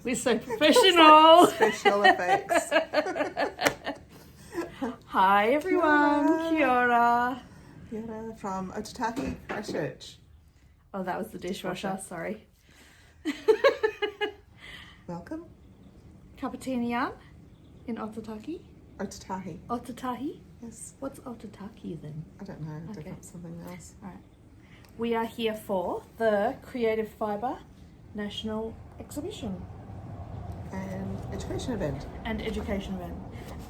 We're so professional. Special effects. Hi everyone, kia ora. Kia ora from Otatahi Christchurch. Oh, that was the dishwasher, sorry. Welcome. Kapatini yarn in Otatahi. Otatahi. Otatahi? Yes. What's Otatahi then? I don't know. I Okay. think it's something else. All right. We are here for the Creative Fibre National Exhibition And education event. and Education event.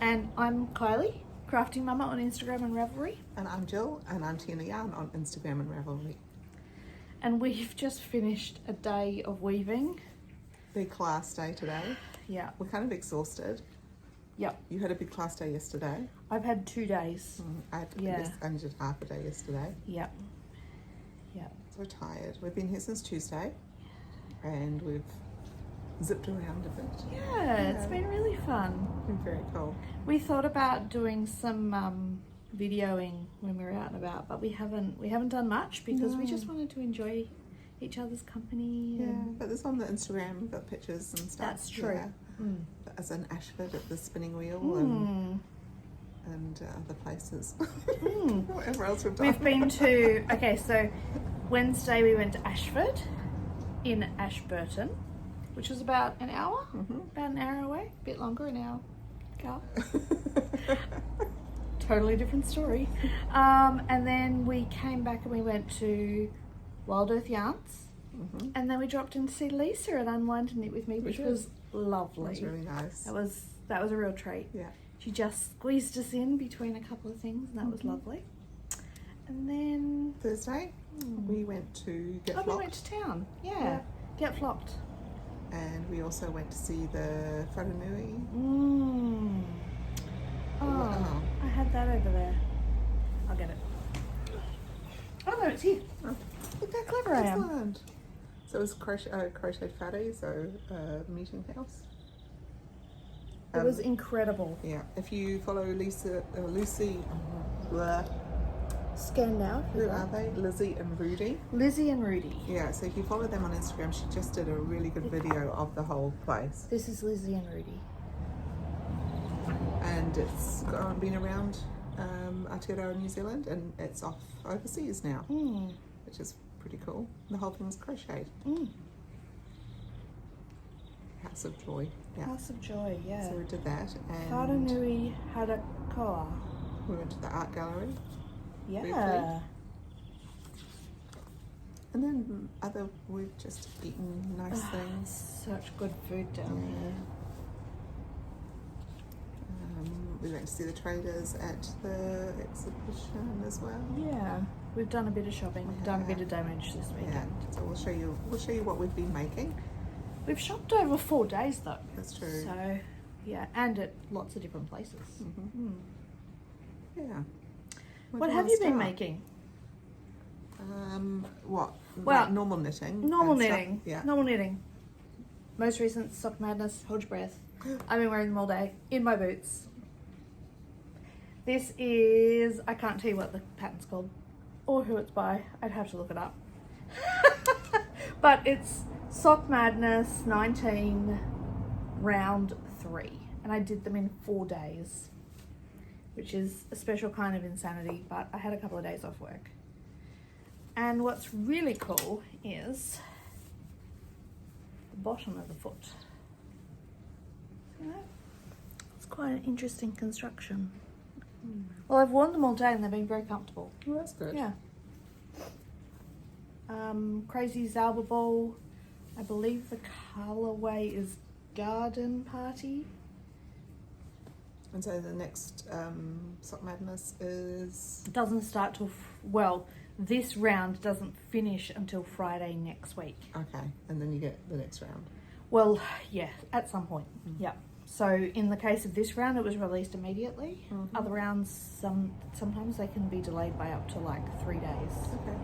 And I'm Kylie, Crafting Mama on Instagram and Ravelry. And I'm Jill, and I'm Tina Yarn on Instagram and Ravelry. And we've just finished a day of weaving. Big class day today. Yeah. We're kind of exhausted. Yep. You had a big class day yesterday. I've had 2 days. I only did half a day yesterday. Yep. Yep. So we're tired. We've been here since Tuesday, and we've zipped around a bit. Yeah, it's been really fun. It's been very cool. We thought about doing some videoing when we were out and about, but we haven't done much because we just wanted to enjoy each other's company. Yeah, And but there's on the Instagram, we've got pictures and stuff. that's true. Yeah. Mm. As in Ashford at the spinning wheel Mm. and other places. Mm. Whatever else we've done. We've been to, okay, so Wednesday we went to Ashford in Ashburton, which was about an hour, about an hour away, a bit longer, an hour car. Totally different story. And then we came back and we went to Wild Earth Yarns. And then we dropped in to see Lisa at Unwind and Knit with Me, which was lovely. It was really nice. That was a real treat. Yeah. She just squeezed us in between a couple of things, and that was lovely. And then Thursday, we went to Get we Flopped. went to town. Yeah. Get flopped. And we also went to see the Wharanui. Mm. Oh, Wow. I had that over there. I'll get it. Oh no, it's here. Oh. Look how clever I am. Excellent. So it was crocheted whare, so meeting house. It was incredible. Yeah. If you follow Lucy, Scan now. who are they? Lizzie and Rudy. Lizzie and Rudy. Yeah, so if you follow them on Instagram, she just did a really good video of the whole place. This is Lizzie and Rudy. And it's been around Aotearoa, New Zealand, and it's off overseas now, Mm. which is pretty cool. The whole thing's crocheted. Mm. House of Joy. Yeah. House of Joy, yeah. So we did that, and Wharanui Harakoa. we went to the art gallery. Yeah. And then we've just eaten nice things. Such good food down here. We went to see the traders at the exhibition as well. Yeah. We've done a bit of shopping, done a bit of damage this Yeah. weekend. So we'll show you what we've been making. We've shopped over 4 days though. That's true. So, yeah, and at lots of different places. Mm. Yeah. Where What do have I you been start? making? What? Well, Like normal knitting. Normal and stuff? knitting. Yeah. Normal knitting. Most recent Sock Madness, hold your breath. I've been wearing them all day in my boots. This is, I can't tell you what the pattern's called or who it's by. I'd have to look it up. But it's Sock Madness 19 round 3. And I did them in 4 days, which is a special kind of insanity, but I had a couple of days off work. And what's really cool is the bottom of the foot. See that? It's quite an interesting construction. Well, I've worn them all day and they've been very comfortable. Well, that's good. Yeah. Crazy Zalba Ball. I believe the colourway is Garden Party. And so the next Sock Madness is... It doesn't start till, this round doesn't finish until Friday next week. Okay, and then you get the next round. Well, yeah, at some point. Yeah. So in the case of this round, it was released immediately. Other rounds, sometimes they can be delayed by up to like 3 days. Okay.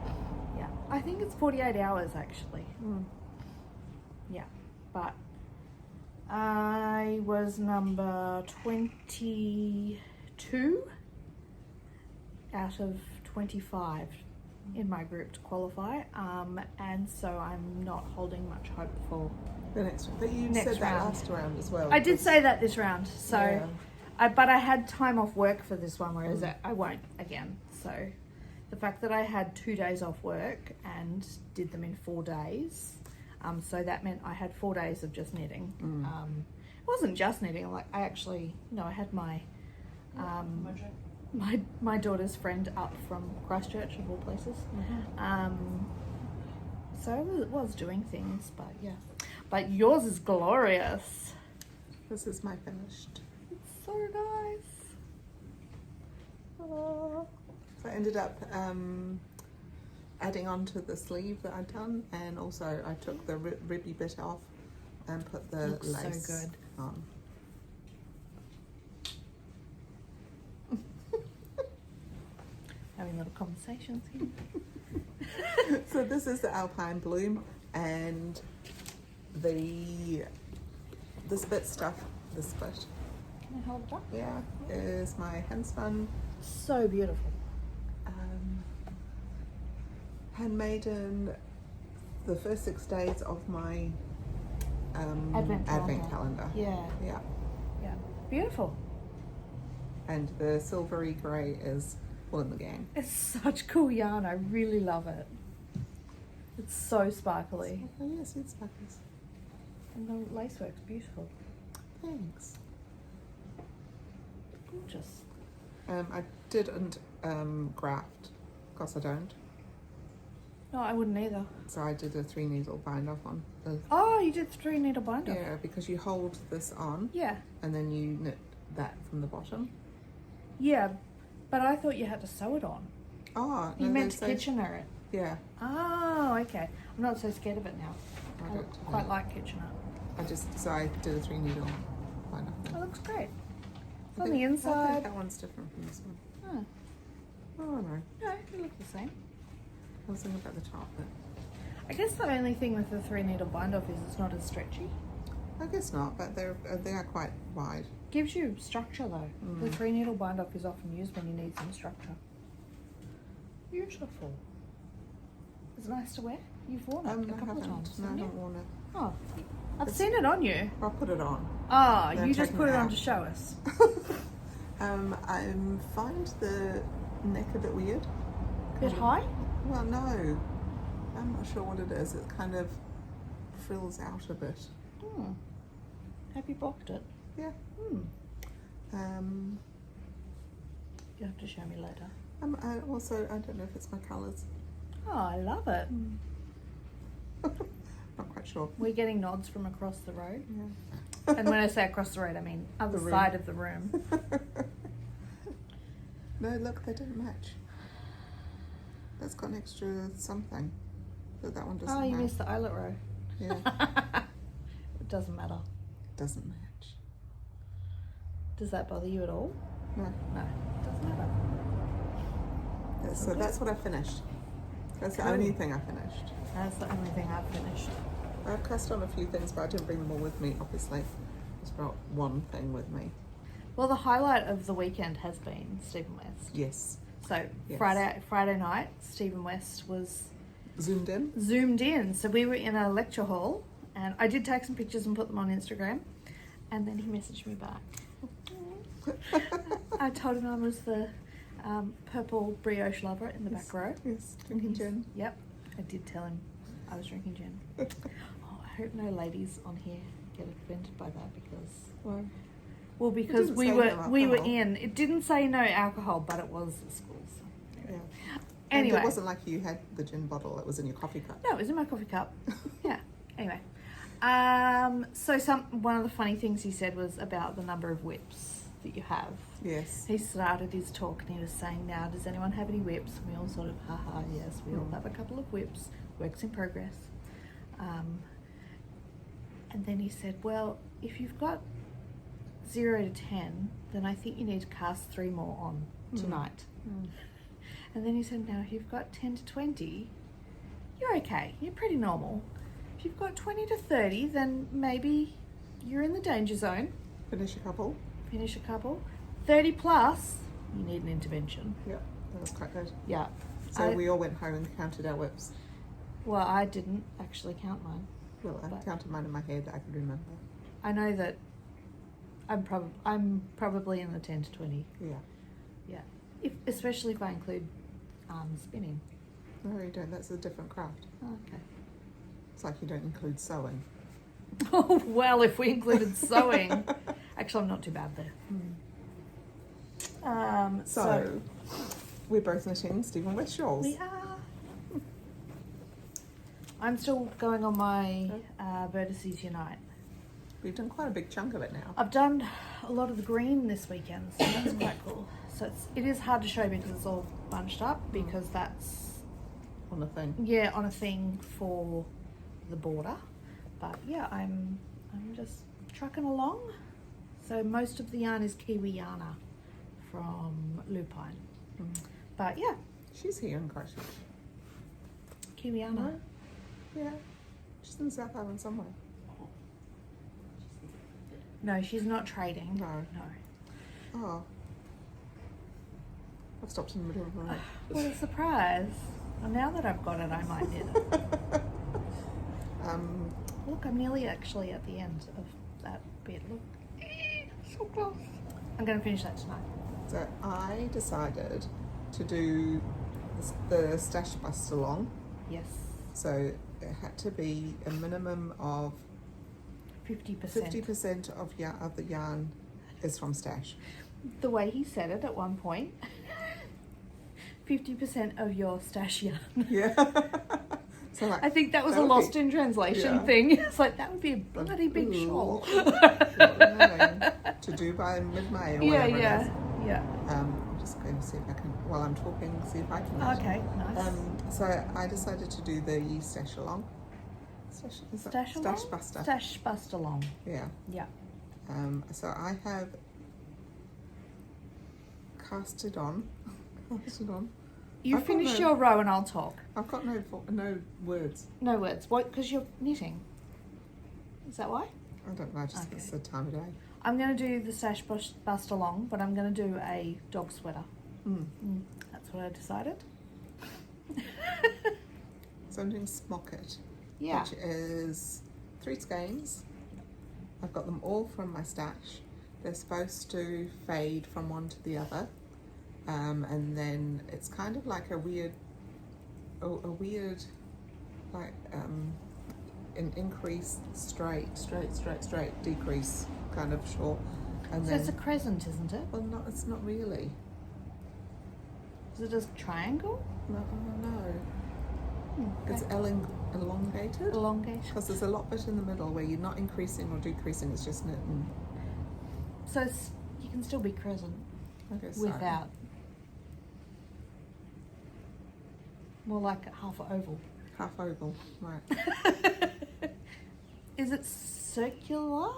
Yeah, I think it's 48 hours actually. Yeah, but I was number 22 out of 25 in my group to qualify, and so I'm not holding much hope for The next one. But you Next said that round. last round as well. I did say that this round, so Yeah. but I had time off work for this one, whereas I won't again. So the fact that I had 2 days off work and did them in 4 days, so that meant I had 4 days of just knitting. It wasn't just knitting. Like I had my my daughter's friend up from Christchurch of all places. So I was doing things, but yeah. But yours is glorious. This is my finished. It's so nice. Oh. So I ended up adding on to the sleeve that I'd done, and also I took the ribby bit off and put the Looks so lace good. on. Having little conversations here. So this is the Alpine Bloom, and this bit, Can I hold it up? yeah, is my handspun, So beautiful. handmade in the first 6 days of my Advent calendar. Yeah, Yeah, yeah. Beautiful. and the silvery grey is All in the Gang. It's such cool yarn. I really love it. It's so sparkly. Oh yes, it's sparkles. And the lacework's beautiful. Thanks. Gorgeous. I didn't graft, because I don't. No, I wouldn't either. So I did a 3 needle bind off on. Oh, you did 3 needle bind off. Yeah, because you hold this on Yeah. and then you knit that from the bottom. Yeah, but I thought you had to sew it on. Oh, You no, meant they to say- Kitchener it. Yeah, Oh, okay. I'm not so scared of it now. I I don't quite know. like Kitchener. So I did a 3 needle bind off. It looks great. I On think- the I inside. think that one's different from this one. Oh, Oh no, no, they look the same. I was thinking about the top, but I guess the only thing with the 3 needle bind off is it's not as stretchy. I guess not. But they are quite wide. Gives you structure though. The 3 needle bind off is often used when you need some structure. Beautiful. It's nice to wear. You've worn it I a couple haven't. of times. No, I haven't you? don't want it. Oh, I've It's- seen it on you. I'll put it on. Oh, Then you just taking put it it on out. to show us. I find the neck a bit weird. Bit high? Well, no, I'm not sure what it is. It kind of frills out a bit. Hmm. Have you blocked it? Yeah. Hmm. Um, You have to show me later. I don't know if it's my colours. Oh, I love it. Not quite sure. We're getting nods from across the road. Yeah. And when I say across the road, I mean other The room. side of the room. No, look, they don't match. That's got an extra something. But that one doesn't Oh, you match. missed the eyelet row. Yeah, It doesn't matter. doesn't match. Does that bother you at all? No. No, it doesn't matter. So Okay. that's what I finished. That's the Cool. only thing I finished. That's the only thing I've finished. I've cast on a few things, but I didn't bring them all with me, obviously. Just brought one thing with me. Well, the highlight of the weekend has been Stephen West. Yes. So Yes. Friday night, Stephen West was Zoomed in. zoomed in. So we were in a lecture hall, and I did take some pictures and put them on Instagram, and then he messaged me back. I told him I was the purple brioche lover in the back row. Yes, drinking gin. Yep, I did tell him I was drinking gin. Oh, I hope no ladies on here get offended by that because well, because didn't we say were no we were alcohol. in. It didn't say no alcohol, but it was the schools. Yeah. Anyway, And it wasn't like you had the gin bottle, it was in your coffee cup. no, it was in my coffee cup. Yeah. Anyway, so one of the funny things he said was about the number of whips that you have. Yes. He started his talk and he was saying, now, does anyone have any whips? And we all sort of, haha, yes, we all have a couple of whips. Works in progress. And then he said, well, if you've got 0 to 10, then I think you need to cast 3 more on tonight. And then he said, now, if you've got 10 to 20, you're okay. You're pretty normal. If you've got 20 to 30, then maybe you're in the danger zone. Finish a couple. Finish a couple. 30 plus, you need an intervention. Yep, that was quite good. Yeah. So we all went home and counted our whips. Well, I didn't actually count mine. Well, I counted mine in my head. I could remember. I know that I'm probably in the 10 to 20. Yeah. Yeah. Especially if I include spinning. No, you don't. That's a different craft. Oh, okay. It's like you don't include sewing. Oh, well, if we included sewing. Actually, I'm not too bad there. So we're both knitting Stephen West shawls. We are. I'm still going on my Vertices Unite. We've done quite a big chunk of it now. I've done a lot of the green this weekend, so that's quite cool. So it is hard to show because it's all bunched up, because that's On a thing. Yeah, on a thing for the border. But yeah, I'm just trucking along. So most of the yarn is Kiwi Yarna from Lupine. But yeah, She's here in Christchurch. Kiwi Yarna. No? Yeah. She's in the South Island somewhere. No, she's not trading. No. Oh. I've stopped in the middle of the road. What a surprise. Well, now that I've got it, I might knit it. Look, I'm nearly actually at the end of that bit. Look. So close. I'm going to finish that tonight. So I decided to do the stash bust along. Yes. So it had to be a minimum of 50%. 50% of the yarn is from stash. The way he said it at one point, 50% of your stash yarn. Yeah. So like, I think that was that a would lost be- in translation yeah. thing. It's like, that would be a bloody big Ooh. shawl. To do by mid-May or Yeah, whatever it is. yeah. I'm just going to see if I can, while I'm talking, see if I can. knit. Okay, nice. So I decided to do the stash along. Stash along? Stash buster. Stash bust along. Yeah. Yeah. So I have casted on. You I've got finish no- your row and I'll talk. I've got no words. No words. What? Because you're knitting. Is that why? I don't know. Just Okay. it's the time of day. I'm going to do the stash bust along, but I'm going to do a dog sweater. That's what I decided. So I'm doing Smocket, Yeah. which is 3 skeins. I've got them all from my stash. They're supposed to fade from one to the other, and then it's kind of like a weird, like an increase, straight, decrease kind of shawl, and So then it's a crescent, isn't it? well, not it's not really. Is it a triangle? No. Okay. It's elongated. Elongation. Because there's a lot bit in the middle where you're not increasing or decreasing, it's just knitting. So you can still be crescent I guess so. without. More like half an oval. Half oval, right. Is it circular?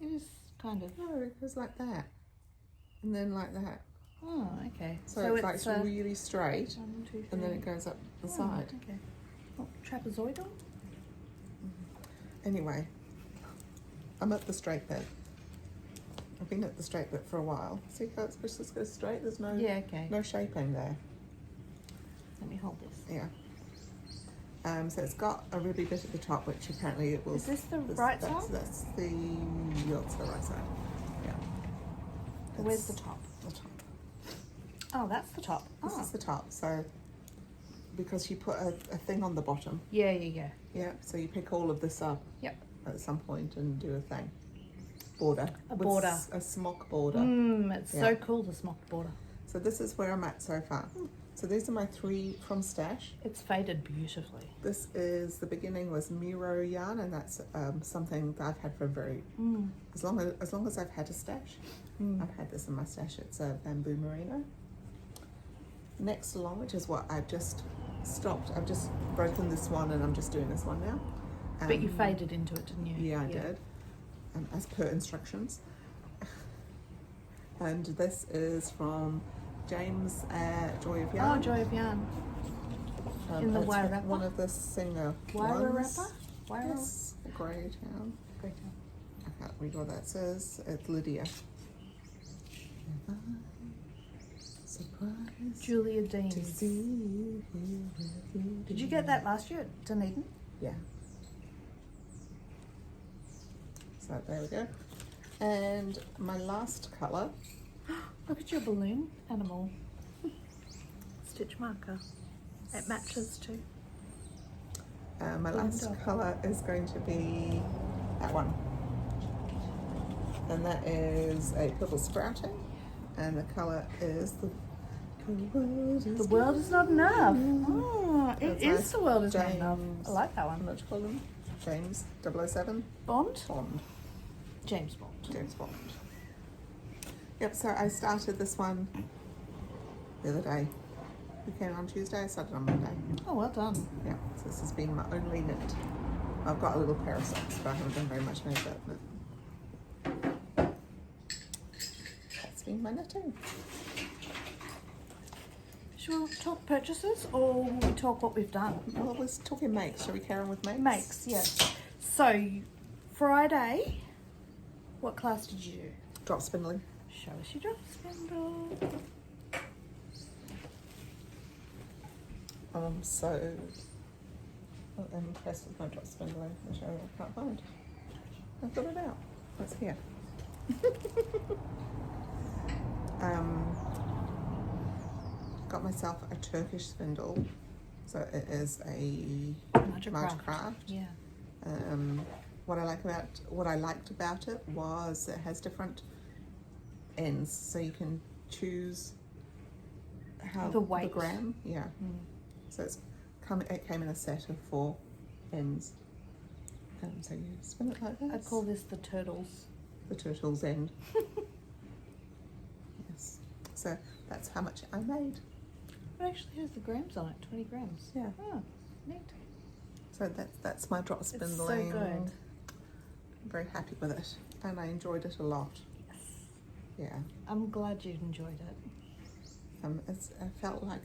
It is kind of. No, it goes like that. And then like that. Oh, okay. So it's like really straight, 1, 2, 3. and then it goes up the side. Okay. Oh, trapezoidal? Anyway, I'm at the straight bit. I've been at the straight bit for a while. See how it's supposed to go straight? There's no Okay. no shaping there. Let me hold this. Yeah. So it's got a ribby bit at the top, which apparently it will. Is this the right side? That's the right side. Yeah. Where's That's the top? The top. Oh, that's the top. This Oh. is the top. So because you put a thing on the bottom. Yeah. Yeah. So you pick all of this up. Yep. At some point and do a thing. Border. A border. A smock border. It's so Yeah. cool, the smocked border. So this is where I'm at so far. So these are my 3 from stash. It's faded beautifully. This is the beginning was Miro yarn, and that's something that I've had for as long as I've had a stash. I've had this in my stash. It's a bamboo merino. Next along, which is what I've just stopped. I've just broken this one, and I'm just doing this one now. But you faded into it, didn't you? Yeah, I did, as per instructions. And this is from James Joy of Yarn. Oh, Joy of Yarn. In the it's wire wrapper? One of the singer Wire ones. wrapper? Wire Yes, grey town. Great. I can't read what that says. It's Lydia. Surprise. Julia To Deans. see you here with you. Did you get that last year at Dunedin? Yeah. So there we go. And my last colour. Look at your balloon animal. Stitch marker. It matches too. My last colour is going to be that one. And that is a purple sprouting. And the colour is the world is not enough. Oh, it That's is nice. the world is not enough. James. I like that one. What do you call him? James 007. Bond? Bond. James Bond. James Bond. Yep, so I started this one the other day. We came on Tuesday, I started on Monday. Oh, well done. Yeah, so this has been my only knit. I've got a little pair of socks, but I haven't done very much makeup. That's been my knitting. Shall we talk purchases or will we talk what we've done? Well, we're talking makes. Shall we carry on with makes? Makes, yes. So, Friday, what class did you do? Drop spindling. Show us your drop spindle. I'm so impressed with my drop spindling, which I can't find. I've got it out. It's here. Got myself a Turkish spindle. So it is a large craft. Yeah. What I liked about it was it has different ends, so you can choose how The weight. gram. Yeah. So it came in a set of 4 ends. So you spin it like this. I call this the turtles. The turtle's end. Yes. So that's how much I made. It actually has the grams on it, 20 grams. Yeah. Oh, neat. So that's my drop It's so spindling. good. I'm very happy with it, and I enjoyed it a lot. Yes. Yeah. I'm glad you enjoyed it. I felt like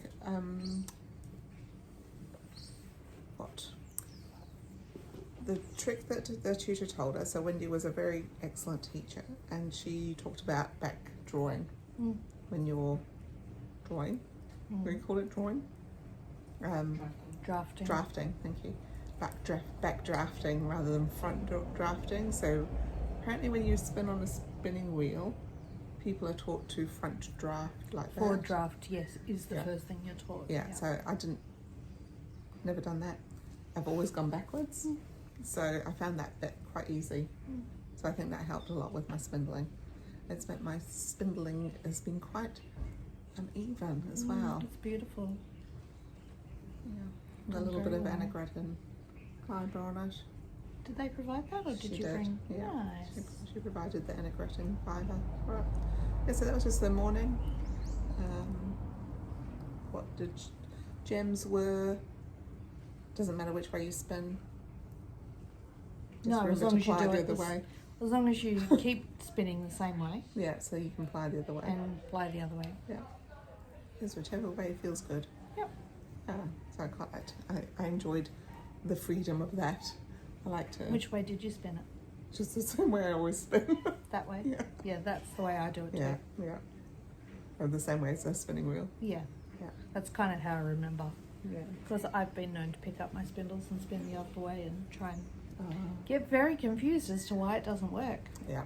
what the trick that the tutor told us. So Wendy was a very excellent teacher, and she talked about back drawing when you're drawing. What do you call it? Drawing. Drafting. Drafting. Thank you. Back drafting rather than front drafting. So apparently, when you spin on a spinning wheel, people are taught to front draft like that. Forward draft, yes, is the Yeah. first thing you're taught. Yeah, so I never done that. I've always gone backwards. So I found that bit quite easy. So I think that helped a lot with my spindling. It's meant my spindling has been quite uneven as well. It's beautiful. Yeah. A little Very bit of well. anagratin fibre on it. Did they provide that or did She you did, bring? yeah. Nice. She provided the anagratin fibre for it. Yeah, so that was just the morning. What did gems were? Doesn't matter which way you spin. Just No, as remember long to as you ply do the it other this- way. As long as you keep spinning the same way Yeah, so you can ply the other way. and fly the other way. Yeah. Just whichever way feels good. Yep. So I quite liked I enjoyed the freedom of that. I like to Which way did you spin it? just the same way I always spin. That way? Yeah. Yeah, that's the way I do it Yeah, too. yeah. Or the same way as a spinning wheel. Yeah. Yeah. That's kind of how I remember. Yeah. Because I've been known to pick up my spindles and spin the other way and try and Uh, get very confused as to why it doesn't work. yeah.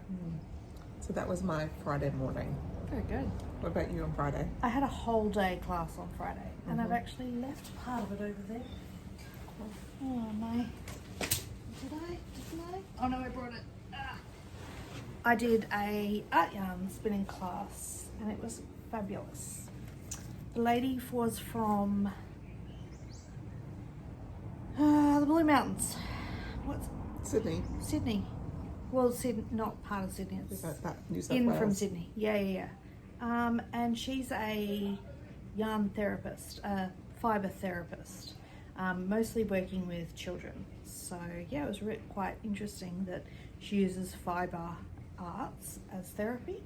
So that was my Friday morning. Very good. What about you on Friday? I had a whole day class on Friday and I've actually left part of it over there. Oh my. Did I? Oh no, I brought it. Ah. I did a art yarn spinning class and it was fabulous. The lady was from the Blue Mountains. What's Sydney. Sydney? Well, Sydney, not part of Sydney. It's Is that New South in Wales? from Sydney. Yeah. And she's a yarn therapist, a fibre therapist, mostly working with children. So yeah, it was quite interesting that she uses fibre arts as therapy.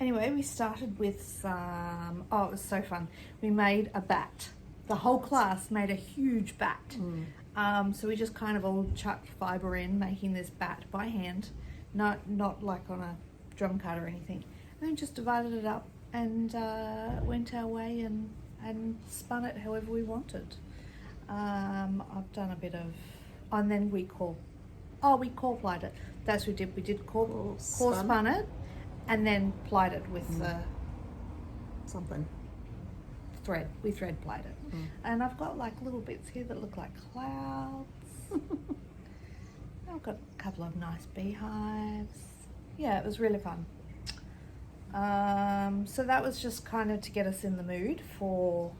Anyway, we started with some, it was so fun. We made a bat. The whole class made a huge bat. So we just kind of all chucked fibre in, making this bat by hand, not like on a drum card or anything. And then just divided it up and went our way and spun it however we wanted. I've done a bit of, and then we core plied it. That's what we did. We did core spun it, and then plied it with something. Thread. We thread plied it, and I've got like little bits here that look like clouds. I've got a couple of nice beehives. Yeah, it was really fun. So that was just kind of to get us in the mood for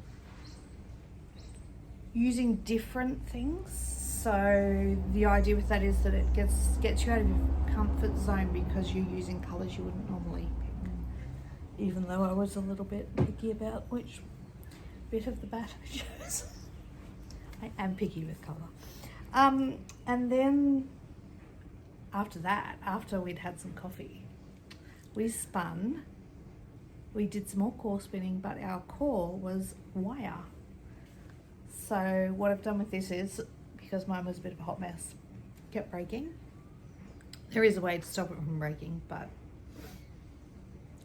using different things. So the idea with that is that it gets you out of your comfort zone because you're using colours you wouldn't normally pick. Even though I was a little bit picky about which bit of the bat I chose. I am picky with colour. And then after that, after we'd had some coffee, we spun. We did some more core spinning, but our core was wire. So what I've done with this is, because mine was a bit of a hot mess, kept breaking. There is a way to stop it from breaking, but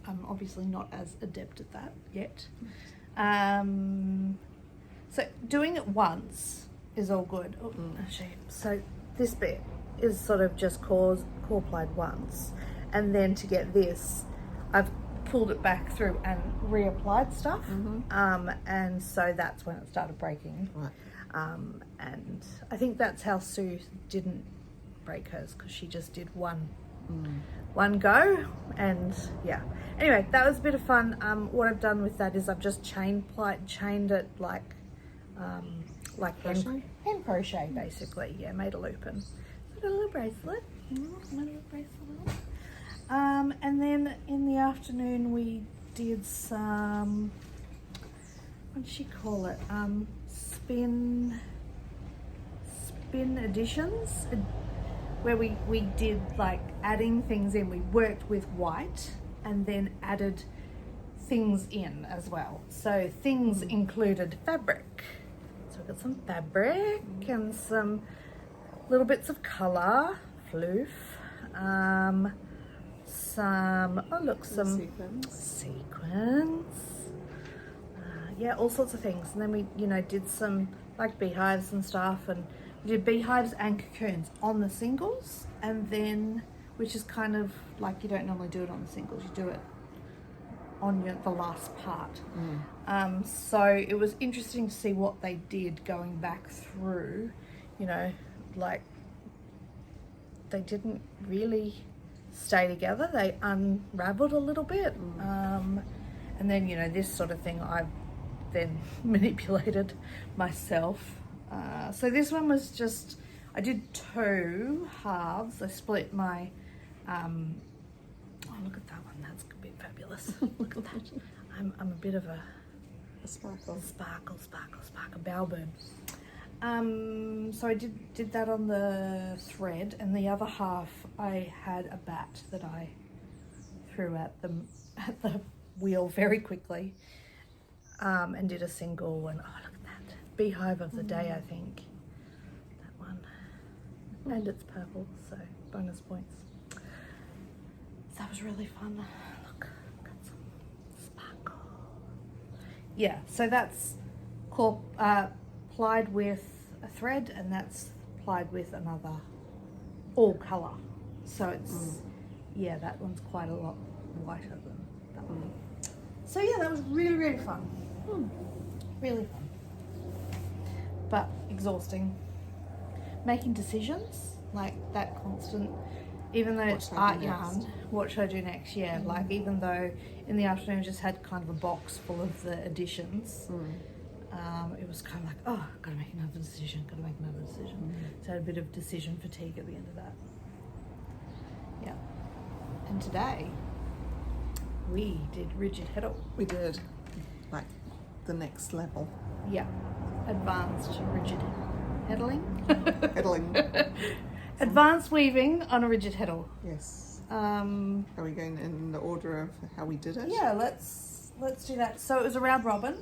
I'm obviously not as adept at that yet. So doing it once is all good. Oh, actually, so this bit is sort of just core plied once, and then to get this, I've pulled it back through and reapplied stuff, and so that's when it started breaking. Right. And I think that's how Sue didn't break hers, because she just did one go, and yeah. Anyway, that was a bit of fun. What I've done with that is I've just chained it like crochet? hand crochet basically. Yeah, made a loop and got a little bracelet. And then in the afternoon we did some, what did she call it? Spin additions, where we did like adding things in. We worked with white and then added things in as well. So things included fabric. So we got some fabric and some little bits of colour, floof, some sequins, yeah, all sorts of things. And then we, did some like beehives and stuff, and we did beehives and cocoons on the singles, and then, which is kind of like, you don't normally do it on the singles, you do it on the last part. So it was interesting to see what they did going back through, like they didn't really stay together, they unraveled a little bit. And then, this sort of thing I've then manipulated myself. So this one was just, I did 2 halves. I split my, oh, look at that one, that's a bit fabulous. Look at that. I'm a bit of a sparkle bowbird. So I did that on the thread, and the other half I had a bat that I threw at the wheel very quickly, and did a single, and oh, look at that beehive of the day, I think, that one, and it's purple, so bonus points. So that was really fun. Look, got some sparkle. Yeah, so that's plied with a thread, and that's plied with another all colour. So it's, yeah, that one's quite a lot whiter than that one. So yeah, that was really, really fun. Really fun. But exhausting. Making decisions, like that constant, even though it's art yarn, what should I do next? Yeah, like even though in the afternoon I just had kind of a box full of the additions, it was kind of like, oh, gotta make another decision. So I had a bit of decision fatigue at the end of that. Yeah. And today we did rigid heddle. We did, like the next level. Yeah, advanced rigid heddling. Advanced weaving on a rigid heddle. Yes. Are we going in the order of how we did it? Yeah, let's do that. So it was a round robin.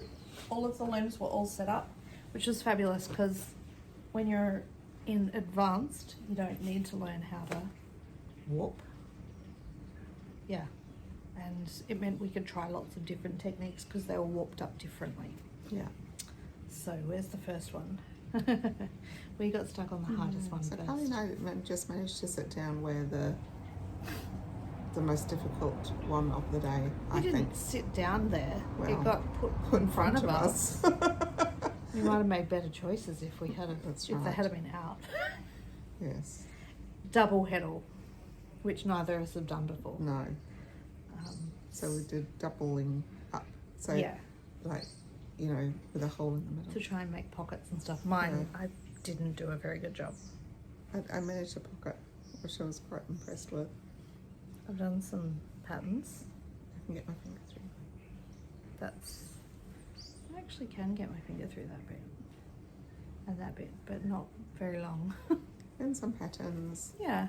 All of the looms were all set up, which was fabulous, because when you're in advanced, you don't need to learn how to warp. Yeah. and it meant we could try lots of different techniques because they were warped up differently. Yeah. So where's the first one? We got stuck on the hardest one So first. Carly and I just managed to sit down where the most difficult one of the day, We I didn't think. sit down there. Well, it got put in front of us. We might have made better choices if we had That's if they right. had been out. Yes. Double heddle, which neither of us have done before. No. So we did doubling up. So yeah, like, you know, with a hole in the middle. to try and make pockets and stuff. Mine, I didn't do a very good job. I managed a pocket, which I was quite impressed with. I've done some patterns. I can get my finger through. I actually can get my finger through that bit and that bit, but not very long. And some patterns. Yeah.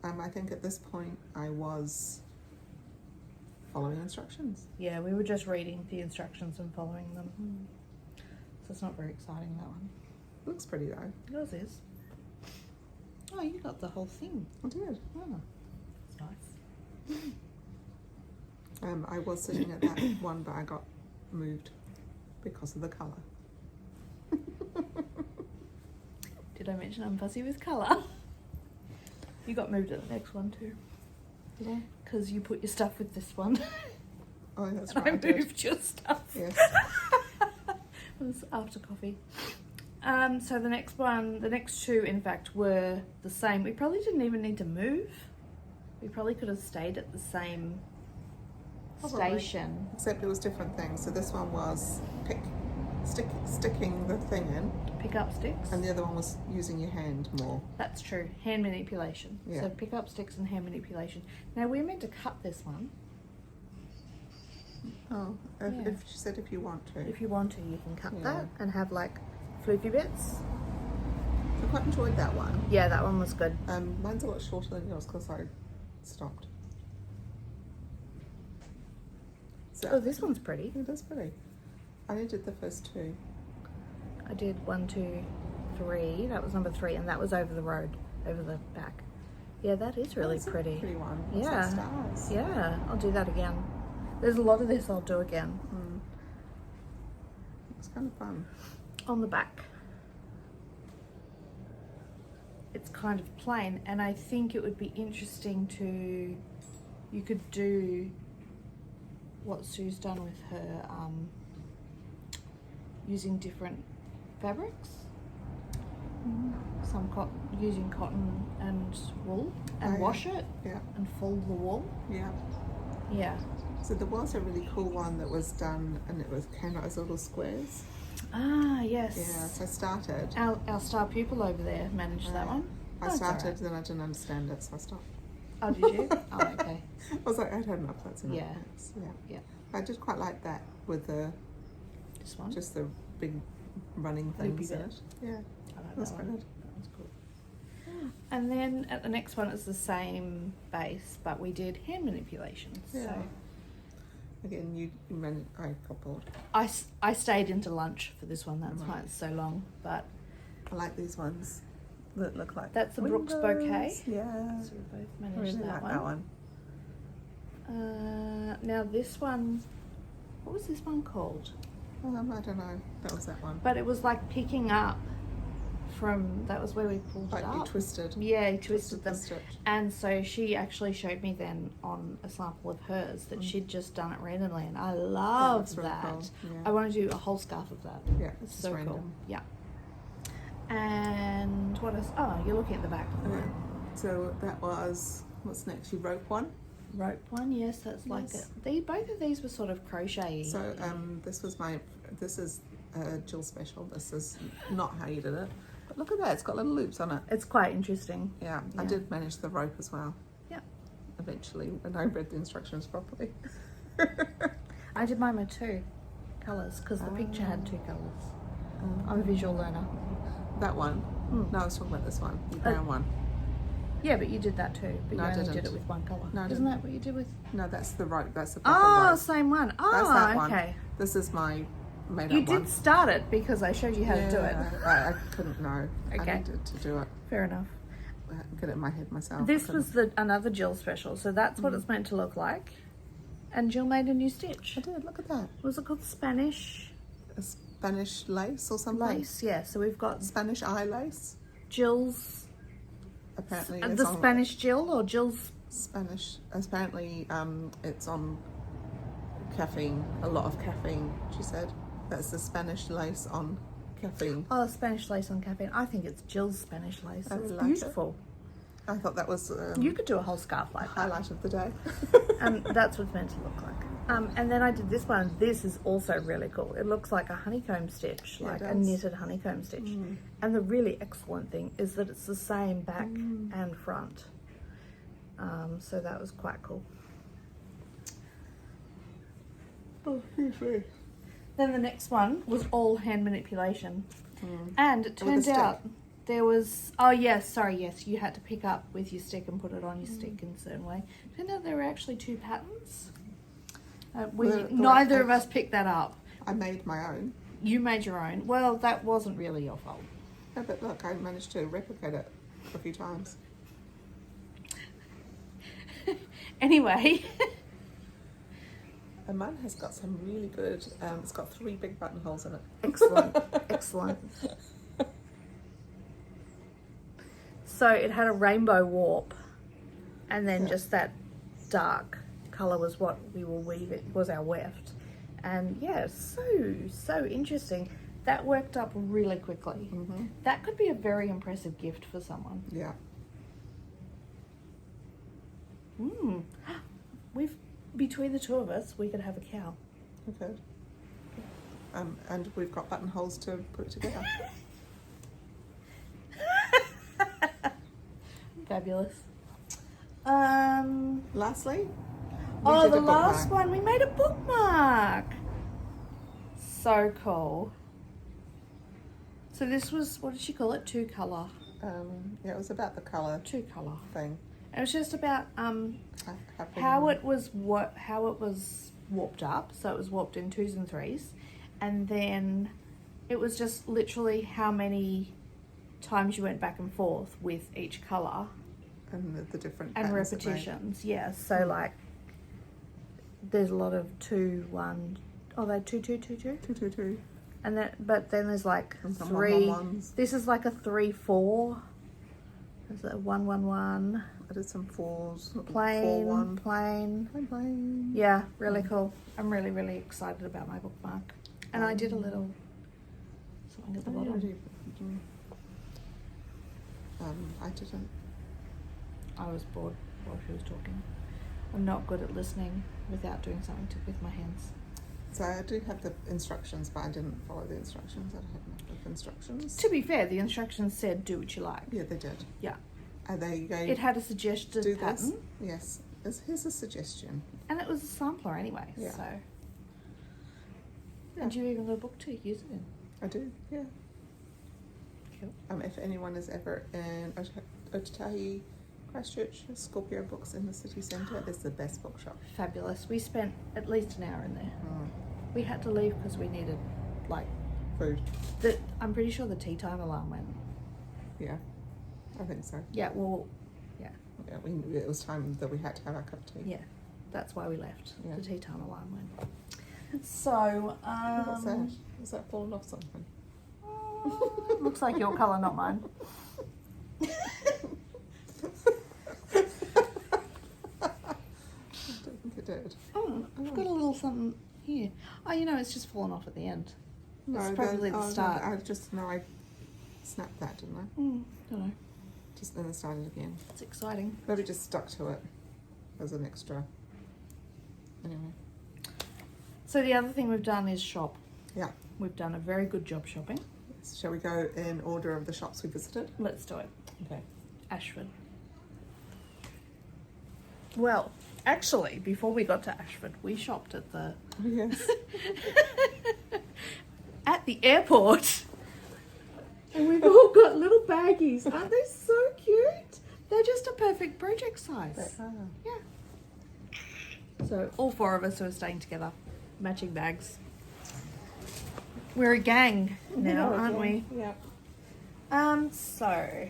I think at this point I was following instructions. Yeah, we were just reading the instructions and following them. So it's not very exciting, that one. Looks pretty though. Yours is. Oh, you got the whole thing. I did. Oh, that's nice. I was sitting at that one, but I got moved because of the colour. Did I mention I'm fussy with colour? You got moved at the next one too. Did I? Because you put your stuff with this one. Oh, that's And right. I I did. moved your stuff. Yes. It was after coffee. So the next two, in fact, were the same. We probably didn't even need to move. We probably could have stayed at the same Probably. station. Except it was different things. So this one was sticking the thing in, Pick up sticks. and the other one was using your hand more. That's true. Hand manipulation. Yeah. So pick up sticks and hand manipulation. Now we're meant to cut this one. Oh, Yeah. if she said if you want to. If you want to, you can cut Yeah. that and have like floofy bits. I quite enjoyed that one. Yeah, that one was good. Mine's a lot shorter than yours because I stopped. So Oh, this one's pretty. it is pretty. I only did the first two. I did 1, 2, 3. That was number 3, and that was over the road, over the back. Yeah, that is really That's a pretty. pretty one. It's Yeah. like stars. Yeah, I'll do that again. There's a lot of this I'll do again. It's kind of fun. On the back, it's kind of plain, and I think it would be interesting to, you could do what Sue's done with her, using different fabrics. Some using cotton and wool, and Oh, yeah. wash it Yeah, and fold the wool. yeah. Yeah. So there was a really cool one that was done, and it came out as little squares. Ah, yes. Yeah, so I started. Our star pupil over there managed that one. I That's started, alright. then I didn't understand it, so I stopped. Oh, did you? Oh, okay. I was like, I'd had enough. That's enough. Yeah. Thanks. Yeah. Yeah. I did quite like that with This one. just the big running Loopy things in bit. it. Yeah, I like that's that quite one. good. That one's cool. And then at the next one, it's the same base, but we did hand manipulations. Yeah. So Again, you I got bored. I stayed into lunch for this one. That's why Right. it's so long. But I like these ones that look like that's the Brooks windows. bouquet. Yeah, So we both I managed really that like one. that one. Now this one, what was this one called? I don't know. That was that one. But it was like picking up from, that was where we pulled Like it you up. twisted. Yeah, you twisted the them. stitch. And so she actually showed me then on a sample of hers that she'd just done it randomly, and I love looks really that. cool, yeah. I want to do a whole scarf of that. Yeah, It's it's so random. cool. Yeah. And what else? Oh, you're looking at the back. Okay. So that was, what's next? You rope one. Rope one, yes, that's like Yes. it. Both of these were sort of crochet. So this is Jill special. This is not how you did it. But look at that, it's got little loops on it. It's quite interesting. Yeah, I Yeah. did manage the rope as well. Yeah. Eventually, when I read the instructions properly. I did mine with 2 colours because the picture had 2 colours. I'm a visual learner. That one? No, I was talking about this one, the brown one. Yeah, but you did that too. But No, I you only didn't. did it with 1 colour. No, I Isn't didn't. that what you did with? No, that's the rope. That's the proper Oh, rope. same one. Oh, That's that one. okay. This is my made You up did one. start it because I showed you how to do it. I couldn't know. Okay. I needed to do it. Fair enough. Get it in my head myself. This was another Jill special, so that's what it's meant to look like. And Jill made a new stitch. I did. Look at that. Was it called Spanish A Spanish lace or something. lace? Yeah. So we've got Spanish eye lace. Jill's. Apparently, The it's on Spanish Jill or Jill's. Spanish. Apparently, it's on caffeine. A lot of caffeine. She said that's the Spanish lace on caffeine. Oh, Spanish lace on caffeine. I think it's Jill's Spanish lace. I It's really like beautiful. I thought that was You could do a whole scarf like that. highlight of the day. And that's what it's meant to look like. And then I did this one. This is also really cool. It looks like a honeycomb stitch, Yeah, it like a does. knitted honeycomb stitch. And the really excellent thing is that it's the same back and front. So that was quite cool. Oh, excuse me. Then the next one was all hand manipulation. And it With a turned stick. out there was, oh yes, sorry, yes, you had to pick up with your stick and put it on your stick in a certain way. Turned out there were actually 2 patterns. Neither of us picked that up. I made my own. You made your own. Well, that wasn't really your fault. No, but look, I managed to replicate it a few times. Anyway, And mine has got some really good, it's got 3 big buttonholes in it. excellent, excellent. So it had a rainbow warp, and then Yeah. just that dark colour was what we were weaving, was our weft. And yeah, so interesting. That worked up really quickly. That could be a very impressive gift for someone. Yeah. We've, between the 2 of us, we could have a cow. Okay. And we've got buttonholes to put together. Fabulous. Lastly, we Oh, did the a last bookmark. one, we made a bookmark. So cool. So this was, what did she call it? 2 colour. Yeah, it was about the colour 2 colour. thing. It was just about Having- how it was warped up. So it was warped in 2s and 3s, and then it was just literally how many times you went back and forth with each colour and the different and patterns it made. repetitions. Yeah. So like, there's a lot of 2, 1. Oh, they 2, 2, 2, 2. 2, 2, 2. And then, but then there's like And some 3. 1-1-1s. This is like a 3, 4. There's a 1, 1, 1. I did some 4s. Plain, 4, 1. plain. Plain. Yeah, really cool. I'm really, really excited about my bookmark. And I did a little something at the bottom. I didn't. I was bored while she was talking. I'm not good at listening without doing something with my hands. So I do have the instructions, but I didn't follow the instructions. I don't have enough of instructions. To be fair, the instructions said do what you like. Yeah, they did. Yeah. And they gave It had a suggested do pattern. this. Yes. Here's a suggestion. And it was a sampler anyway, Yeah. so. Yeah. And you even got a book to use it in. I do, yeah. Cool. If anyone is ever in Otatahi Christchurch, Scorpio Books in the city centre is the best bookshop. Fabulous. We spent at least an hour in there. Mm. We had to leave because we needed, like, Food. I'm pretty sure the tea time alarm went. Yeah, I think so. Yeah, well, Yeah, it was time that we had to have our cup of tea. yeah, that's why we left. Yeah. The tea time alarm went. So, What's that? Is that falling off something? looks like your colour, not mine. I don't think it did. Oh, I've got a little something here. Oh, you know, it's just fallen off at the end. It's probably the start. I just know I snapped that, didn't I? Don't know. Just then I started again. It's exciting. Maybe just stuck to it as an extra. Anyway. So the other thing we've done is shop. Yeah. We've done a very good job shopping. Shall we go in order of the shops we visited? Let's do it. Okay. Ashford. Well, actually, before we got to Ashford, we shopped at the Yes. at the airport. And we've all got little baggies. Aren't they so cute? They're just a perfect project size. Yeah. So all 4 of us are staying together, matching bags. We're a gang now, aren't we? Yeah. So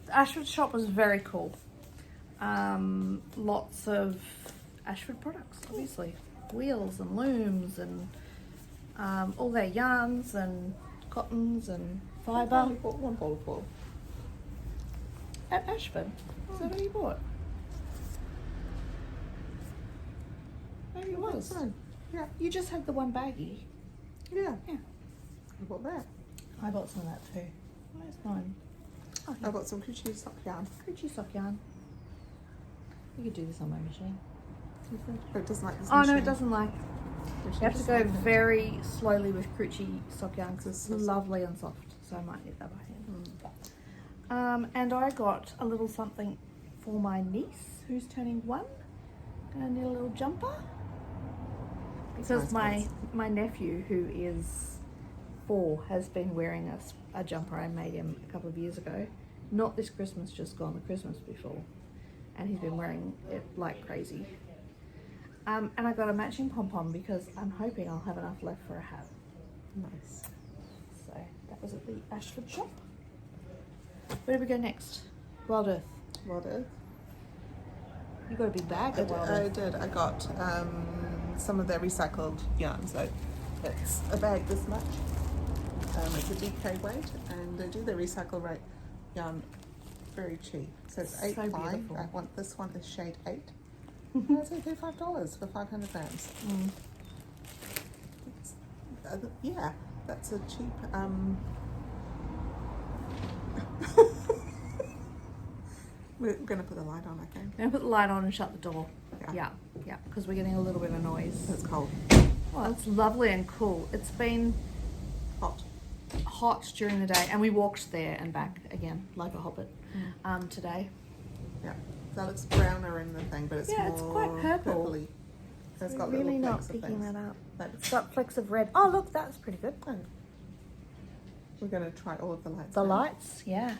the Ashford shop was very cool. Lots of Ashford products, obviously. Wheels and looms and all their yarns and cottons and I fibre. only bought one ball of wool. At Ashford? Is that what you bought? Maybe it was. Fine. Yeah. You just had the one baggie. Yeah. Yeah. I bought that. I bought some of that too. Where's mine? Oh, I bought some Christchurch sock yarn. Coochie sock yarn. You could do this on my machine. Oh, it doesn't like this Oh machine. no, it doesn't like. You have to go very slowly with Coochie sock yarn because it's So soft. lovely and soft. So I might need that by hand. And I got a little something for my niece who's turning 1. Gonna need a little jumper because nice my nephew who is 4 has been wearing a jumper I made him a couple of years ago. Not this Christmas, just gone the Christmas before, and he's been wearing it like crazy. And I got a matching pom-pom because I'm hoping I'll have enough left for a hat. Nice. So that was at the Ashford shop. Where do we go next? Wild Earth. Wild Earth. You got a big bag at Wild Earth. I did. I got some of their recycled yarn. So it's a bag this much. It's a DK weight, and they do the recycle rate yarn very cheap. So it's So $8.5. beautiful. I want this one is shade 8. It's only $5 for 500 grams. Yeah, that's a cheap. We're going to put the light on, I think. I'm gonna put the light on and shut the door. Yeah. Yeah, because we're getting a little bit of noise. It's cold. Well, it's lovely and cool. It's been Hot. hot during the day, and we walked there and back again like a hobbit today. Yeah. That looks browner in the thing, but it's Yeah, more it's quite purple. purpley. It's We're got really little not flecks of picking things. that up. But It's got flecks of red. Oh, look, that's pretty good. we're going to try all of the lights. The now. lights, yeah.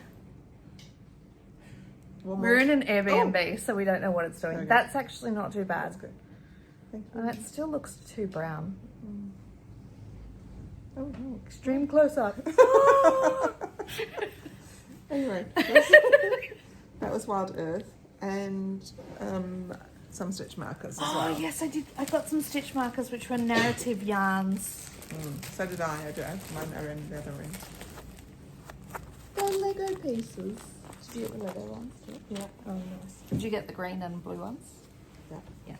One We're more. in an Airbnb, so we don't know what it's doing. Okay. That's actually not too bad. That's good. Thank you. And it still looks too brown. Oh, no. Extreme close up. Anyway, that was Wild Earth and some stitch markers as Oh well. yes, I did. I got some stitch markers, which were narrative yarns. So did I. I do. Mine are in the other room. They're Lego pieces. Did you get the Lego ones? Yeah. Oh nice. Did you get the green and blue ones? Yeah. Yeah.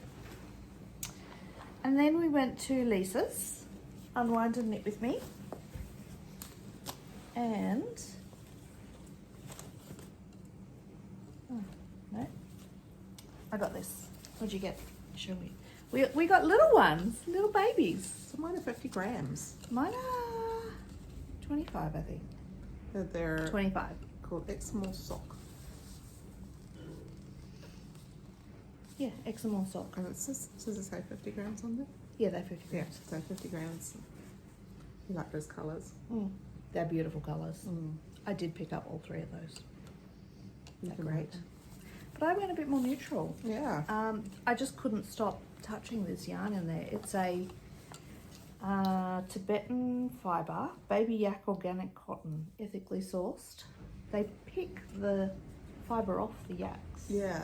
And then we went to Lisa's, Unwind and Knit with Me, and no, I got this. What'd you get? Show me. We got little ones, little babies. So mine are 50 grams. Mine are 25, I think. They're 25. called Exmoor sock. Yeah, Exmoor sock. And does it say 50 grams on there? Yeah, they're 50 Yeah, grams. so 50 grams. You like those colours? They're beautiful colours. I did pick up all 3 of those. You They're can great. like them. But I went a bit more neutral. Yeah. I just couldn't stop touching this yarn in there. It's a Tibetan fibre, baby yak organic cotton, ethically sourced. They pick the fibre off the yaks. Yeah,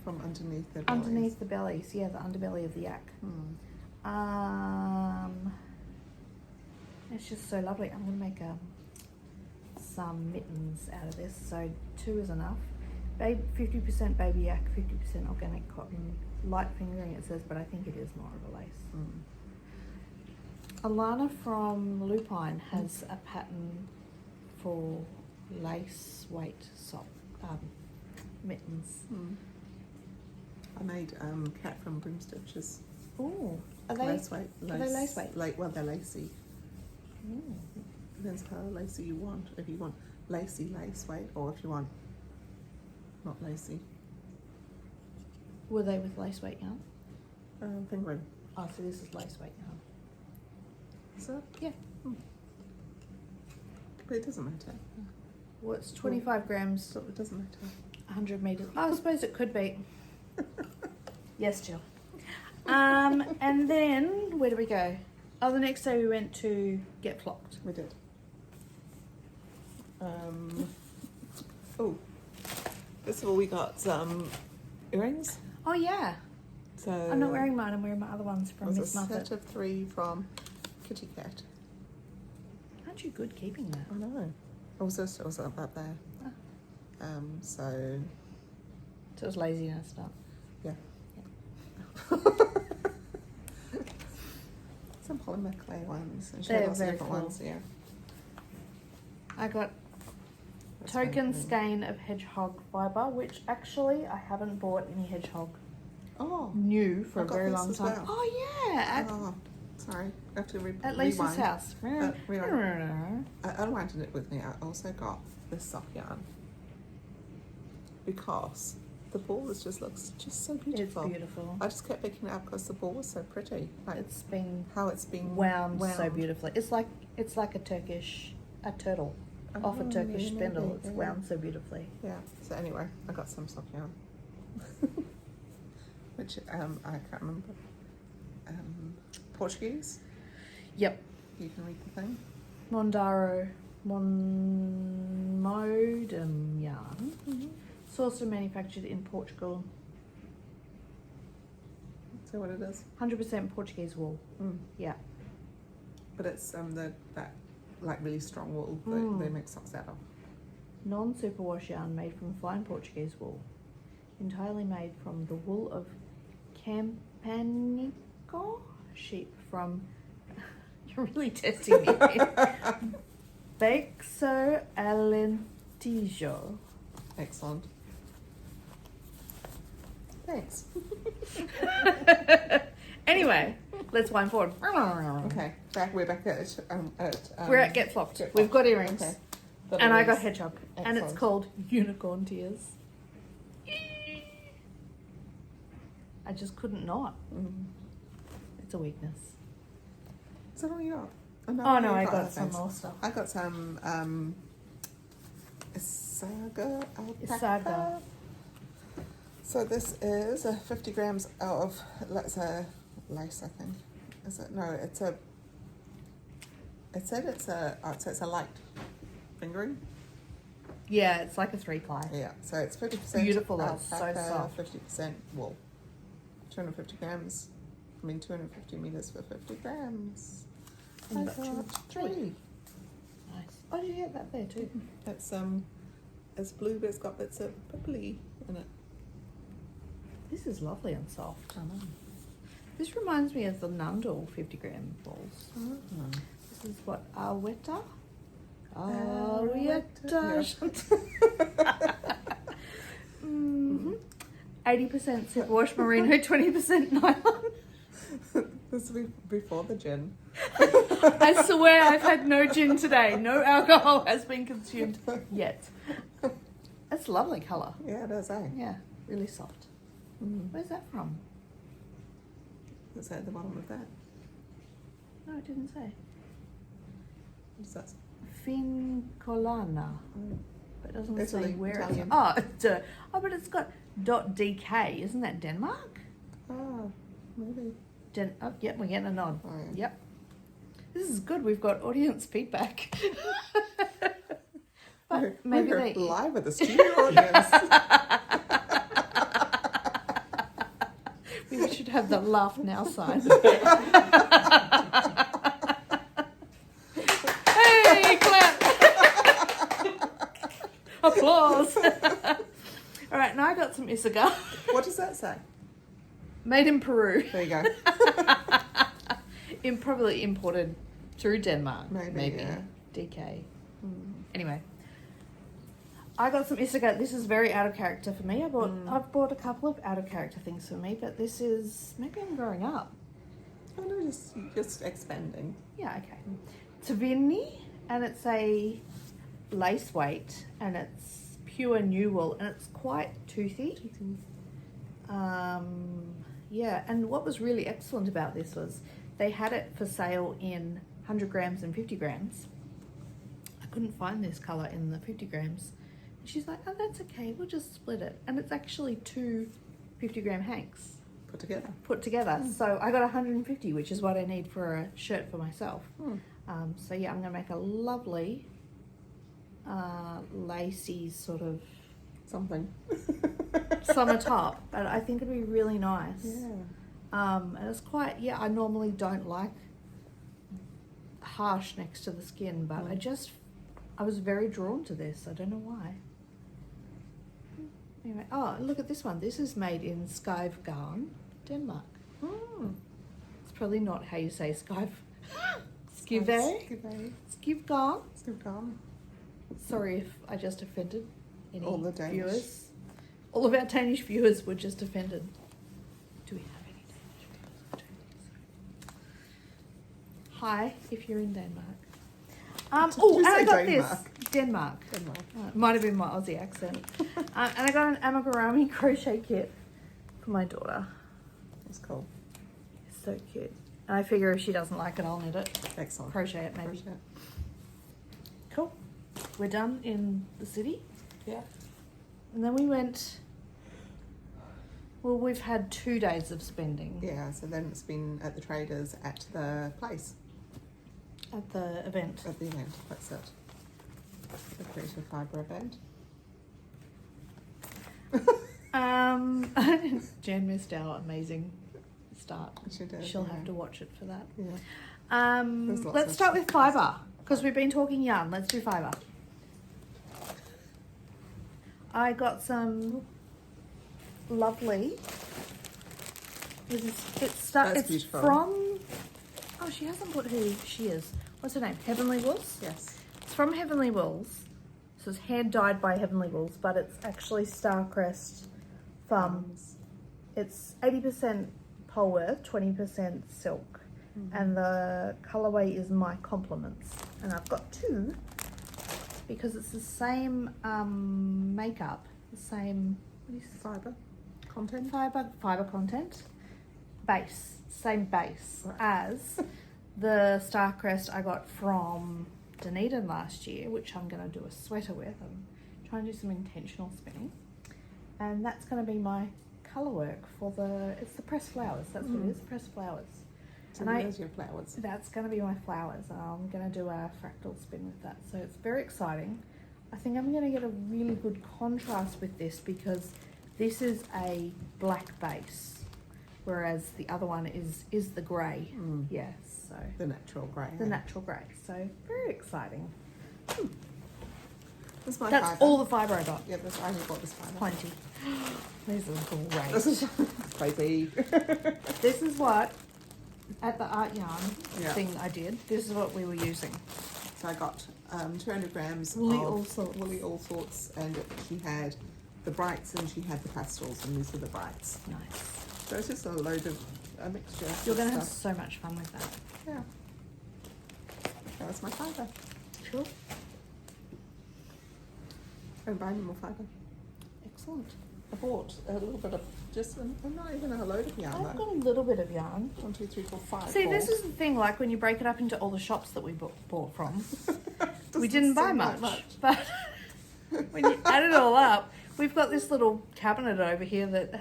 from underneath their bellies. Underneath the bellies, yeah, the underbelly of the yak. It's just so lovely. I'm going to make some mittens out of this, so 2 is enough. 50% baby yak, 50% organic cotton. Light fingering it says, but I think it is more of a lace. Alana from Lupine has a pattern for lace weight sock mittens. I made cat from broom stitches. Oh, are they Lace weight. Are they lace weight? Well, they're lacy. Depends how lacy you want. If you want lacy lace weight, or if you want not lacy. Were they with lace weight yarn? Fingering. Oh, so this is lace weight yarn. So Yeah. but it doesn't matter. Well, it's 25 grams, So it doesn't matter. 100 metres. I suppose it could be. Yes, Jill. And then, where do we go? Oh, the next day we went to get flocked. We did. Oh, first of all, we got some earrings. Oh, yeah. So I'm not wearing mine. I'm wearing my other ones it from was Miss a Muffet. set of 3 from Kitty Cat. Aren't you good keeping that? I know. Also still up there. Oh. So So it was laziness stuff. yeah. Some polymer clay ones, and she had They're lots of very different cool. ones. Yeah. I got That's token very cool. skein of hedgehog fibre, which actually I haven't bought any hedgehog Oh. new for I a got very this long as time. well. Oh yeah, Oh, sorry. I have to at Lisa's rewind. house. Rewind. I unwinded it with me. I also got this sock yarn because the ball looks just so beautiful. It's beautiful. I just kept picking it up because the ball was so pretty. Like It's been how it's been wound so beautifully. It's like a turtle off a Turkish yeah, spindle. maybe, It's yeah. wound so beautifully. Yeah. So anyway, I got some sock yarn, which I can't remember. Portuguese. Yep. You can read the thing. Mondaro modem yarn. Mm-hmm. Sourced and manufactured in Portugal. So what it is? 100% Portuguese wool. Mm. Yeah. But it's that like really strong wool that Mm. they make socks out of. Non-superwash yarn made from fine Portuguese wool. Entirely made from the wool of Campanico sheep from... You're really testing me. Bexo Alentejo. Excellent. Thanks. Anyway, let's wind forward. Okay, we're back at We're at Get Flocked. Get We've Flocked. got earrings. Okay. And I got earrings. hedgehog. And it's Excellent. called Unicorn Tears. I just couldn't not. Mm. It's a weakness. Is that all you got? Oh no, I other got some things. more stuff. I got some Isaga alpaca. Isaga. So this is 50 grams of let's lace, I think. Is it? No, it's a. It said it's a. Oh, so it's a light fingering. Yeah, it's like a 3-ply. Yeah. So it's 50% Beautiful, though. It's so alpaca, soft. 50% wool. 250 grams. I mean 250 meters for 50 grams. I And got got 3. Nice. Oh, did you get that there too? It's blue, but it's got bits of purpley in it. This is lovely and soft. I know. This reminds me of the Nundle 50-gram balls. This is what Aweta. Yeah. 80% superwash merino, 20% nylon. This will be before the gin. I swear I've had no gin today. No alcohol has been consumed yet. That's a lovely colour. Yeah, it is, eh? Yeah, really soft. Mm. Where's that from? It's at the bottom of that. No, it didn't say. What's that? Fincolana. Mm. But it doesn't Italy, say where Italian. it's... Oh, but it's got .dk. Isn't that Denmark? Oh, maybe. Oh, yep, we're getting a nod. Oh, yeah. Yep. This is good. We've got audience feedback. But maybe we're they... live at the studio audience. We should have the laugh now sign. Hey, clap! Applause! All right, now I got some Isaga. What does that say? Made in Peru. There you go. Probably imported through Denmark. Maybe, yeah. DK. Mm. Anyway. I got some Isaga. This is very out of character for me. I've bought a couple of out of character things for me, but this is... Maybe I'm growing up. Oh no, just expanding. Yeah, okay. Tavini, and it's a lace weight, and it's pure new wool, and it's quite toothy. Yeah, and what was really excellent about this was they had it for sale in 100 grams and 50 grams. I couldn't find this colour in the 50 grams. And she's like, oh, that's okay, we'll just split it. And it's actually 2 50-gram hanks put together. So I got 150, which is what I need for a shirt for myself. So yeah, I'm going to make a lovely lacy sort of something. summer top, but I think it'd be really nice. Yeah. And it's quite, I normally don't like harsh next to the skin, but I was very drawn to this. I don't know why. Anyway, look at this one. This is made in Skivgarn, Denmark. It's probably not how you say Skive. Skivgarn. Sorry if I just offended any All the Danish viewers. All of our Danish viewers were just offended. Do we have any Danish viewers? Hi, if you're in Denmark. And I got this. Denmark. Might have been my Aussie accent. And I got an amigurumi crochet kit for my daughter. That's cool. It's so cute. And I figure if she doesn't like it, I'll knit it. Excellent. Crochet it, maybe. Cool. We're done in the city. Yeah. And then we went... Well, we've had 2 days of spending. Yeah, so then it's been at the traders at the place. At the event. At the event, that's it. The Creative Fibre event. Jen missed our amazing start. She did. She'll have to watch it for that. Yeah. Let's start with fibre, because we've been talking yarn. Let's do fibre. I got some lovely. That's beautiful. From. Oh, she hasn't put who she is. What's her name? Heavenly Wools? Yes. It's from Heavenly Wools. So it's hand dyed by Heavenly Wools, but it's actually Starcrest thumbs. It's 80% Polworth, 20% silk. And the colourway is My Compliments. And I've got 2 because it's the same makeup, the same Fibre content. Fibre content, base, same base as the Starcrest I got from Dunedin last year, which I'm going to do a sweater with. I'm trying to do some intentional spinning, and that's going to be my colour work for it's the pressed flowers. That's what it is, pressed flowers. So And there's your flowers. That's going to be my flowers. I'm going to do a fractal spin with that, so it's very exciting. I think I'm going to get a really good contrast with this because this is a black base, whereas the other one is the grey. Yes, so the natural grey. the natural grey. So very exciting. That's my That's fibre. all the fibre I got. Yeah, I only bought this fibre. Plenty. These are great. This is crazy. This is what at the art yarn Yeah. thing I did. This is what we were using. So I got 200 grams Woolly of All Sorts. Woolly All Sorts, and she had the brights and she had the pastels, and these were the brights. Nice. So it's just a load of a mixture. You're of going to have stuff. so much fun with that. Yeah. That was my fibre. Sure. And buy more fibre. Excellent. I bought a little bit of not even a load of yarn I've though. got a little bit of yarn. 1, 2, 3, 4, 5. See, this is the thing, like when you break it up into all the shops that we bought from, we Doesn't didn't buy seem like much. But when you add it all up, we've got this little cabinet over here that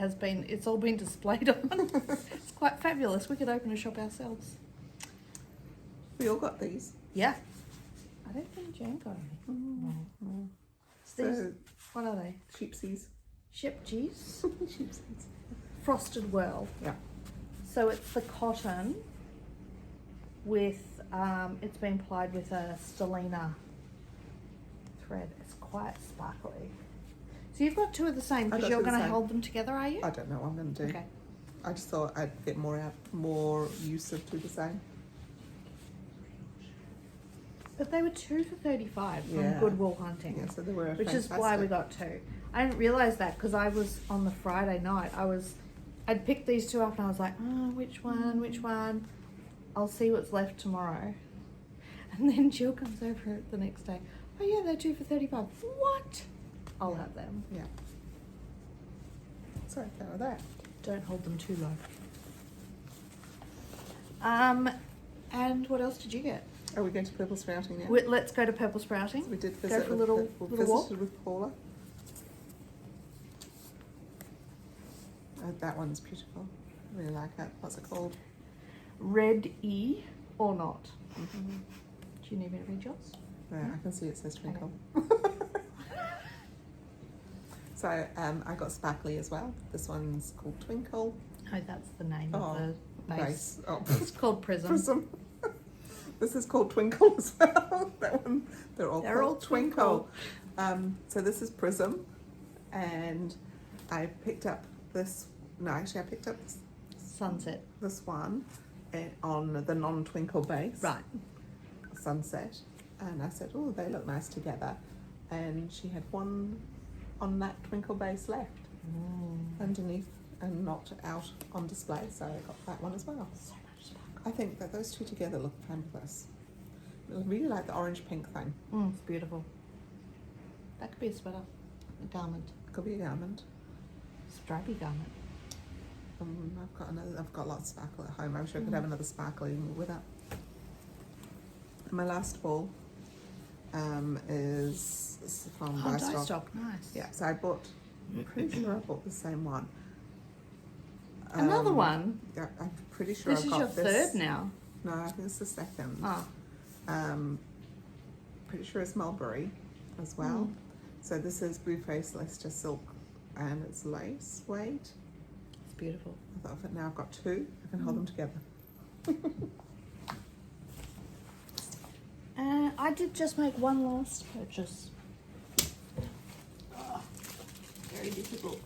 it's all been displayed on. It's quite fabulous. We could open a shop ourselves. We all got these. Yeah. I don't think Jan got any. No. So, What are they? sheepsies. Ship cheese. Sheepsies. Frosted Whirl. Yeah. So it's the cotton with, it's been plied with a stellina thread. It's quite sparkly. So you've got 2 of the same I because got you're 2 of the going to same. hold them together, are you? I don't know what I'm going to do. Okay. I just thought I'd get more use of 2 the same. But they were 2 for $35 from Yeah. Goodwill Hunting. Yeah, so they were Which is why we got 2. I didn't realise that because I was on the Friday night. I'd picked these 2 up and I was like, oh, which one? I'll see what's left tomorrow. And then Jill comes over the next day. Oh yeah, they're 2 for $35. What? I'll have them. Yeah. So that was that. Don't hold them too low. And what else did you get? Are we going to purple sprouting now? Let's go to Purple Sprouting. So we did Go visit for a little walk. visited with Paula. That one's beautiful. I really like it. What's it called? Red E or not? Mm-hmm. Do you need me to read yours? Yeah, I can see it says twinkle. So I got sparkly as well. This one's called Twinkle. Oh, that's the name of the base. Oh, It's called Prism. Prism. This is called Twinkle as well. That one, they're all called Twinkle. So this is Prism, and I picked up this. No, actually, I picked up Sunset. this one on the non-Twinkle base. Right. Sunset, and I said, oh, they look nice together, and she had one on that Twinkle base left underneath and not out on display, so I got that one as well. So much sparkle. I think that those two together look fabulous. I really like the orange pink thing. It's beautiful. That could be a sweater, a garment, Could be a garment. stripy garment. I've got lots of sparkle at home. I wish I could have another sparkling with it. My last ball is from Oh, Dye dye Stock. stock, nice. Yeah, so I'm pretty sure I bought the same one. Another one. Yeah, I'm pretty sure This I've is got your this. third now. No, I think it's the second. Oh, Pretty sure it's mulberry as well. So this is Blue Face Leicester Silk, and it's lace weight. it's beautiful. I thought, now I've got two. I can hold them together. I did just make one last purchase. Oh, very difficult.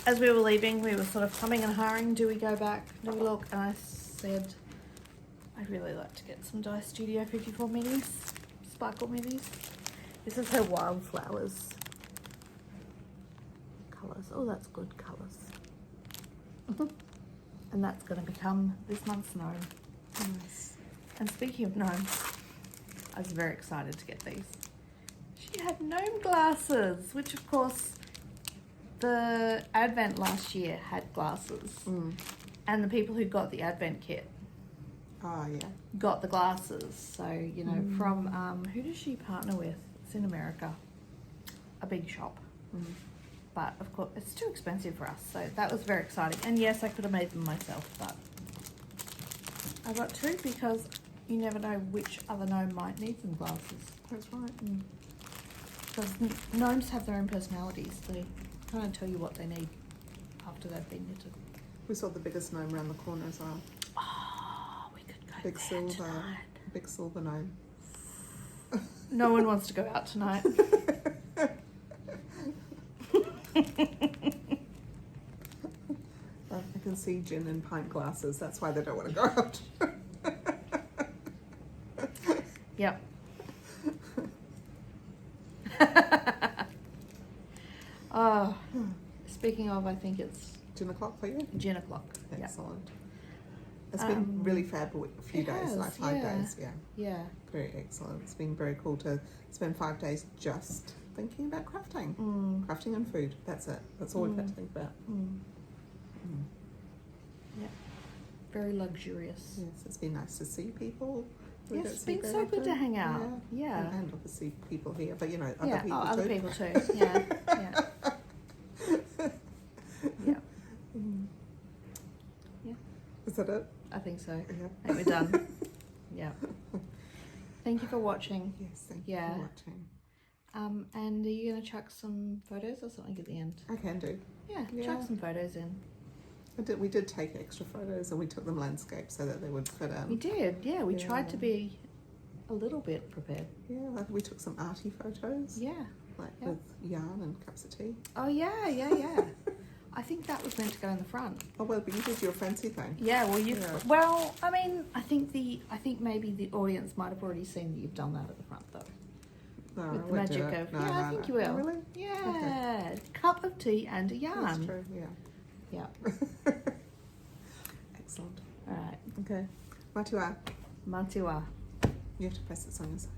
As we were leaving, we were sort of humming and hawing. Do we go back? Do we look? And I said, I'd really like to get some Dye Studio 54 minis, sparkle minis. This is her wildflowers colours. Oh, that's good colours. And that's going to become this month's gnome. Nice. And speaking of gnomes, I was very excited to get these. She had gnome glasses, which of course the Advent last year had glasses. And the people who got the Advent kit Oh, yeah. got the glasses. So, you know, from, who does she partner with? It's in America. A big shop. But of course, it's too expensive for us. So that was very exciting. And yes, I could have made them myself, but I got two because you never know which other gnome might need some glasses. That's right. Because gnomes have their own personalities. They kind of tell you what they need after they've been knitted. We saw the biggest gnome around the corner as well. Oh, we could go Big there silver, tonight. big silver gnome. No one wants to go out tonight. I can see gin and pint glasses. That's why they don't want to go out. Yep. Oh, speaking of, I think it's Gin o'clock for you? gin o'clock. Yep. Excellent. It's been really fab a few it days, has, like 5 yeah. days. Yeah, Yeah. very excellent. It's been very cool to spend 5 days just thinking about crafting. Crafting and food. That's it. That's all we've had to think about. Yeah. Very luxurious. Yes, it's been nice to see people. We Yes, don't it's see been very so good to often. hang out. Yeah. And obviously people here, but you know, other Yeah. people Oh, too. other people too. Yeah. Yeah. Yeah. Yeah. Is that it? I think so. Yeah. I think we're done. Yeah. Thank you for watching. Yes, thank Yeah. you for watching. And are you going to chuck some photos or something at the end? I can do. Yeah, Yeah. chuck some photos in. We did take extra photos and we took them landscape so that they would fit in. We did, yeah. We tried to Yeah. be a little bit prepared. Yeah, like we took some arty photos, Yeah. like Yeah. with yarn and cups of tea. Oh, yeah, yeah, yeah. I think that was meant to go in the front. Oh well, but you did your fancy thing. Yeah, well, Yeah. well, I mean, I think maybe the audience might have already seen that you've done that at the front, though. No, With I the won't do magic it. of, No, yeah, no, I think no. you will. Oh, really? Yeah, cup of tea and a yarn. That's true. Yeah. Yeah. Excellent. All right. Okay. Matua, Matua. you have to press this on your side.